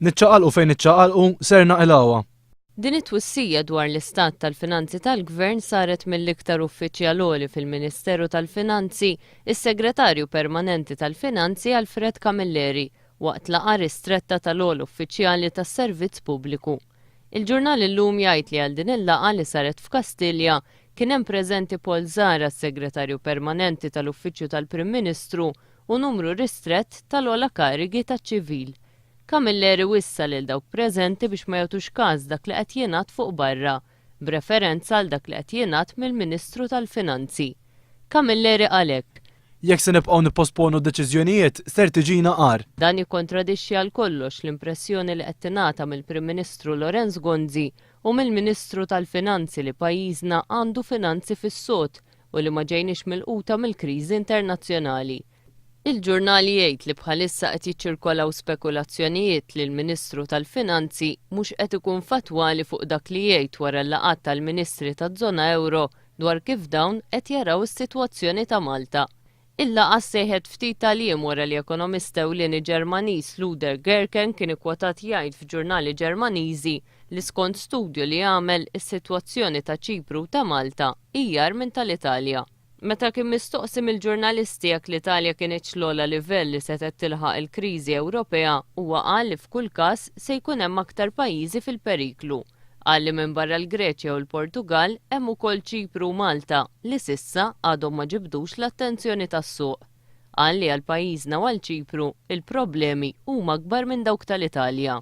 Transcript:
Niċċaqalqu fejn niċċaqalqu serna ilawha. Din it-twissija dwar l-istat tal-finanzi tal-Gvern saret mill-iktar uffiċjaloli fil-Ministeru tal-Finanzi, is-Segretarju Permanenti tal-Finanzi Alfred Camilleri, waqt laqgħa ristretta tal-ogħla uffiċjali tas-Servizz Pubbliku. Il-ġurnal illum jgħid li għal din il-laqgħa li saret f'Kastilja kien hemm preżenti Paul Zara, Segretarju Permanenti tal-Uffiċċju tal-Prim Ministru, u numru ristrett tal-ogħla karigi taċ-ċivil. Camilleri wissa lil dawk preżenti biex ma jagħtux każ dak li qed jingħad fuq barra, b'referenza għal dak li qed jingħad mill-Ministru tal-Finanzi. Camilleri għalhekk: Jekk se nibqgħu nipposponu d-deċiżjonijiet ser tiġina qar. Dan jikkontradixxi għal kollox l-impressjoni li qed tingħata mill-Prim Ministru Lorenz Gonzi u mill-Ministru tal-Finanzi li pajjiżna għandu finanzi fis-sod u li ma ġejniex milquta mill-kriżi internazzjonali. Il-ġurnal jgħid li bħalissa qed jiċċirkolaw spekulazzjonijiet li l-Ministru tal-Finanzi mhux qed ikun fatwali fuq dak li jgħid wara l-laqgħat tal-Ministri taż-żona Ewro dwar kif dawn qed jaraw is-sitwazzjoni ta' Malta. Il-laqgħa ssejħet ftit tal-jiem wara li ekonomista ewlieni Ġermaniż Luder Gerken kien ikkwotat jgħid f'ġurnali Ġermaniżi li skont studju li għamel is-sitwazzjoni ta' Ċipru u ta' Malta hija minn tal-Italja. Meta kien mistoqsim il-ġurnalisti jekk l-Italja kienet l-ogħla livell li setet tilħaq il-kriżi Ewropea, huwa qal li f'kull każ se jkun hemm aktar pajjiżi fil-periklu. Qal li minn barra l-Greċja u l-Portugal hemm ukoll Ċipru u Malta li s'issa għadhom ma ġibdux l-attenzjoni tas-suq. Qal li għal pajjiżna u għal Ċipru il-problemi huma akbar minn dawk tal-Italja.